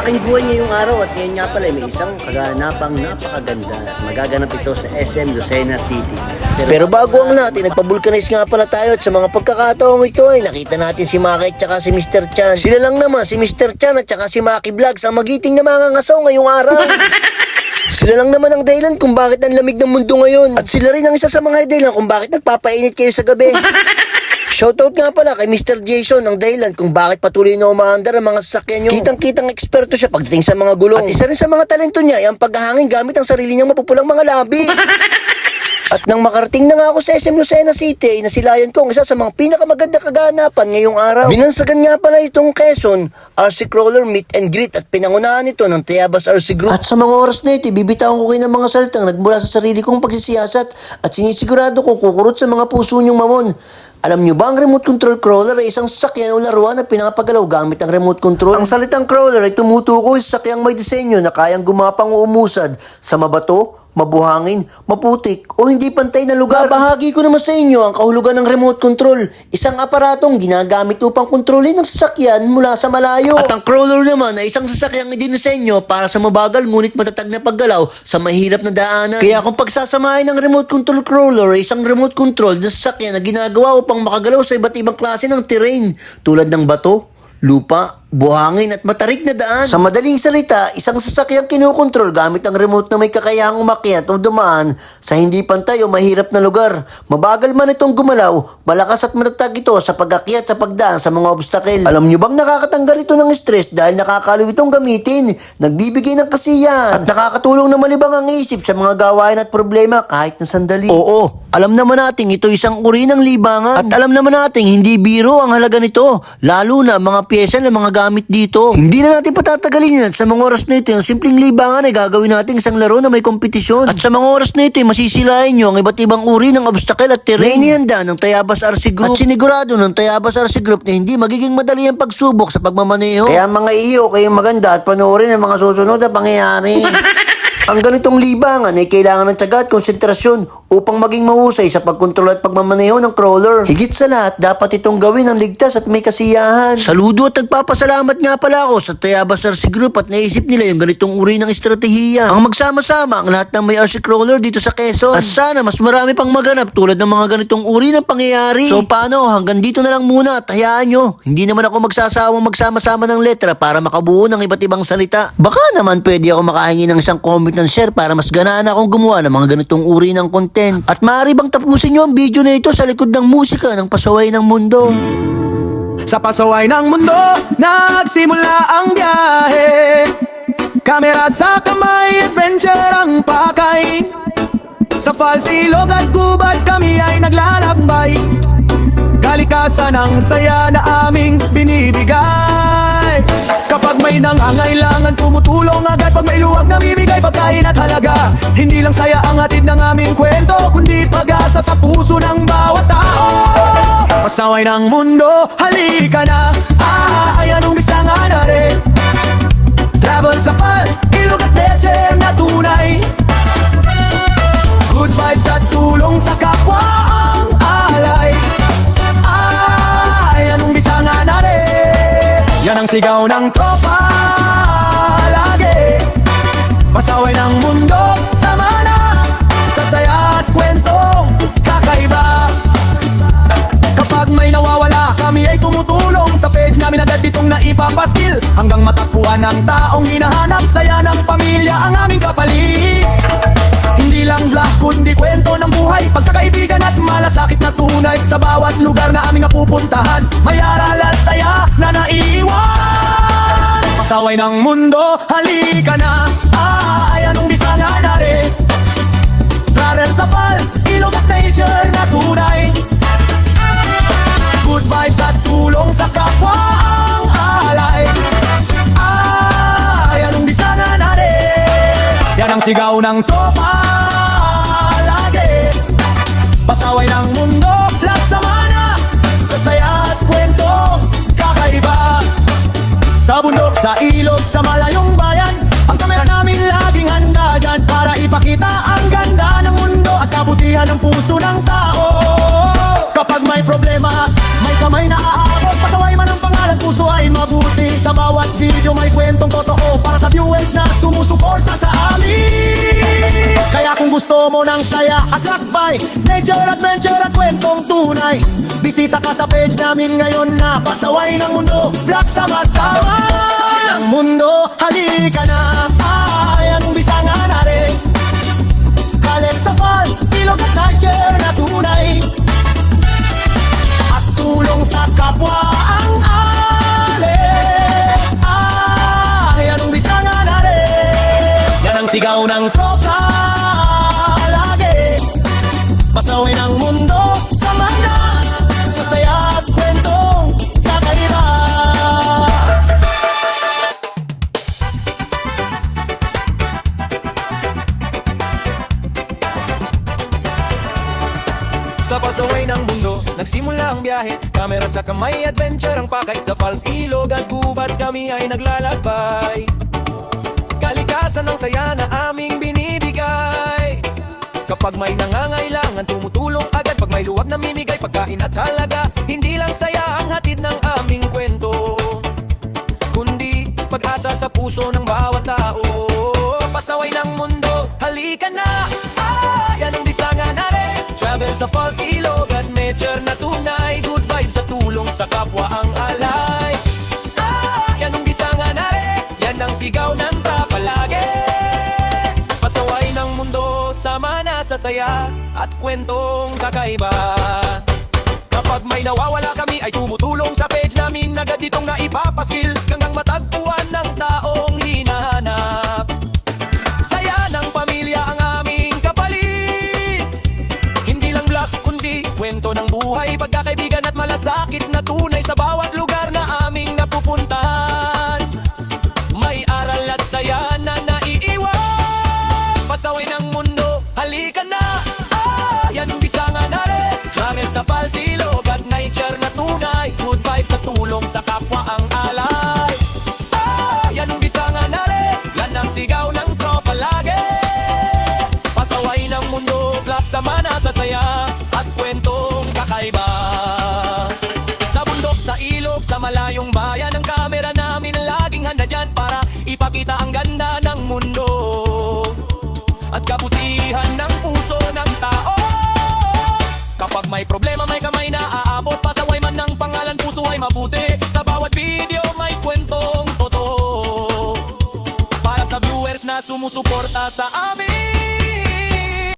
aking buhay ngayong araw at ngayon nga pala may isang kaganapang napakaganda at magaganap ito sa SM Lucena City. Pero bago ang natin, nagpabulkanize nga pala tayo at sa mga pagkakataong ito ay nakita natin si Maki at saka si Mr. Chan. Sila lang naman, si Mr. Chan at saka si Maki Vlogs ang magiting na mga ngasaw ngayong araw. Sila lang naman ang dahilan kung bakit ang lamig ng mundo ngayon. At sila rin ang isa sa mga dahilan kung bakit nagpapainit kayo sa gabi. Shoutout nga pala kay Mr. Jason ang dahilan kung bakit patuloy na umaandar ang mga sasakyan nyo. Kitang-kitang eksperto siya pagdating sa mga gulong. At isa rin sa mga talento niya ay ang paghahangin gamit ang sarili niyang mapupulang mga labi. At nang makarating na nga ako sa SM Lucena City ay nasilayan ko ang isa sa mga pinakamaganda kaganapan ngayong araw. Binansagan nga pala itong Quezon RC Crawler Meet and Greet at pinangunahan ito ng Tayabas RC Group. At sa mga oras na ito, bibitawan ko kayo ng mga salitang nagmula sa sarili kong pagsisiyasat at sinisigurado kong kukurot sa mga puso nyong mamon. Alam nyo ba ang remote control crawler ay isang sasakyan o laruan na pinapagalaw gamit ang remote control? Ang salitang crawler ay tumutukoy sa sasakyang may disenyo na kayang gumapang o umusad sa mabato, mabuhangin, maputik o hindi pantay na lugar. Babahagi ko naman sa inyo ang kahulugan ng remote control. Isang aparatong ginagamit upang kontrolin ang sasakyan mula sa malayo. At ang crawler naman ay isang sasakyang idinisenyo para sa mabagal ngunit matatag na paggalaw sa mahirap na daanan. Kaya kung pagsasamahin ng remote control crawler ay isang remote control na sasakyan na ginagawa upang makagalaw sa iba't ibang klase ng terrain tulad ng bato, lupa, buhangin at matarik na daan. Sa madaling salita, isang sasakyang kinukontrol gamit ang remote na may kakayahang umakyat o dumaan sa hindi pantay o mahirap na lugar. Mabagal man itong gumalaw, malakas at matatag ito sa pag-akyat sa pagdaan sa mga obstacle. Alam nyo bang nakakatanggal ito ng stress dahil nakakaliw itong gamitin, nagbibigay ng kasiyahan at nakakatulong na malibang ang isip sa mga gawain at problema kahit na sandali. Oo, alam naman natin ito isang uri ng libangan at alam naman natin hindi biro ang halaga nito, lalo na mga pyesa na mga gamit dito. Hindi na natin patatagalin yan. Sa mga oras na ito, yung simpleng libangan ay gagawin natin isang laro na may kompetisyon. At sa mga oras na ito, masisilayan nyo ang iba't ibang uri ng obstacle at terrain na inihanda ng Tayabas RC Group. At sinigurado ng Tayabas RC Group na hindi magiging madali ang pagsubok sa pagmamaneho. Kaya mga iyo, kayong maganda at panoorin ang mga susunod na pangyayari. Ang ganitong libangan ay kailangan ng tiyaga at konsentrasyon upang maging mahusay sa pagkontrol at pagmamaneho ng crawler. Higit sa lahat, dapat itong gawin ng ligtas at may kasiyahan. Saludo at nagpapasalamat nga pala ako sa Tayabas RC Group at naisip nila yung ganitong uri ng estratehiya. Ang magsama-sama ang lahat ng may RC crawler dito sa Quezon. At sana mas marami pang maganap tulad ng mga ganitong uri ng pangyayari. So paano, hanggang dito na lang muna at hayaan nyo. Hindi naman ako magsasawang magsama-sama ng letra para makabuo ng iba't ibang salita. Baka naman pwede ako makahingi ng isang comment ng share para mas ganaan akong gumawa ng mga ganitong uri ng content. At maaari bang tapusin nyo ang video na ito sa likod ng musika ng Pasaway ng Mundo? Sa pasaway ng mundo, nagsimula ang biyahe. Kamera sa kamay, adventure ang pakay. Sa falls, ilog at gubat kami ay naglalakbay. Kalikasan ang saya na aming binibigay. Kapag may nangangailangan, tumutulong agad. Pag may luwag na bibigay, pagkain at halaga. Hindi lang saya ang hatid ng aming kwento, kundi pag-asa sa puso ng bawat tao. Pasaway ng mundo, halika na. Ayan ang bisanga na rin. Travel sa falls, ilog at leche na tunay. Good vibes at tulong sa kapwa ang alay. Ayan ang bisanga na rin. Yan ang sigaw ng tropa lagi. Pasaway ng mundo, sama na sa saya at kwentong kakaiba. Kapag may nawawala, kami ay tumutulong. Sa page namin agad ditong naipapaskil hanggang matagpuan ng taong hinahanap. Saya ng pamilya ang aming kapalit. Hindi lang vlog kundi kwento ng buhay, pagkakaibigan at malasakit na tunay. Sa bawat lugar na aming napupuntahan, may aral at saya na naiiwan. Pasaway ng mundo, halika na. Ayan ang bisanga na rin. Travel sa falls, ilog at nature na tunay. Good vibes at tulong sa kapwa ang alay. Ayan ang bisanga na rin. Yan ang sigaw ng tropa lagi. Pasaway ng mundo, laksama na sa saya at kwentong kakaiba. Sa bundok, sa ilog, sa malayong bayan, ang kamera namin laging handa dyan para ipakita ang ganda ng mundo at kabutihan ng puso ng tao. Kapag may problema, may kamay na aabot. Pasaway man ang pangalan, puso ay mabuti. Sa bawat video may kwentong totoo viewers na sumusuporta sa amin. Kaya kung gusto mo ng saya at lakbay, nature, adventure at kwentong tunay, bisita ka sa page namin ngayon na pasaway ng mundo, vlog sama-sama. Ang mundo, halika na, ay ang bisanga na rin. Galing sa falls, ilog at nature na tunay, at tulong sa kapwa ang alin. Ay, anong bisanga na rin. Yan ang sigaw ng tropa lagi, pasaway ng mundo, sama na sa saya at kwentong kakaiba. Sa pasaway ng mundo, nagsimula ang biyahe. Kamera sa kamay, adventure ang pakay. Sa falls, ilog at gubat kami ay naglalakbay. Kalikasan ng saya na aming binibigay. Kapag may nangangailangan, tumutulong agad. Pag may luwag na mimigay, pagkain at halaga. Hindi lang saya ang hatid ng aming kwento, kundi pag-asa sa puso ng bawat tao. Pasaway ng mundo, halika na, yan ang bisanga na rin. Travel sa falls, ilog at nature na tunay. Good vibes sa tulong sa kapwa ang alay. Yan ang bisanga na rin, yan ang sigaw ng tropa lagi. Pasaway ng mundo, sama na sa saya at kwentong kakaiba. Kapag may nawawala kami ay tumutulong sa page namin, agad ditong naipapaskil hanggang matagpuan ng taong hinahanap. Saya ng pamilya ang aming kapalit, hindi lang vlog kundi kwento ng buhay, pagkakaibigan at malasakit na tunay sa bawat lugar na aming napupuntahan. May aral at saya na naiiwan. Pasaway ng mundo, halika na, yan ang bisanga na rin. Travel sa falls, ilog at nature na tunay. Good vibes sa tulong sa kapwa ang alay. Yan ang bisanga na rin, yan ang sigaw ng tropa lagi. Pasaway ng mundo, vlog sama na sa saya at kwentong kakaiba. Sa bundok, sa ilog, sa malayong bayan, ang kamera namin laging handa dyan para ipakita ang ganda ng mundo at kabutihan ng puso ng tao. Kapag may problema, may kamay na aabot. Pasaway man ng pangalan, puso ay mabuti. Sa bawat video may kwentong totoo, para sa viewers na sumusuporta sa amin.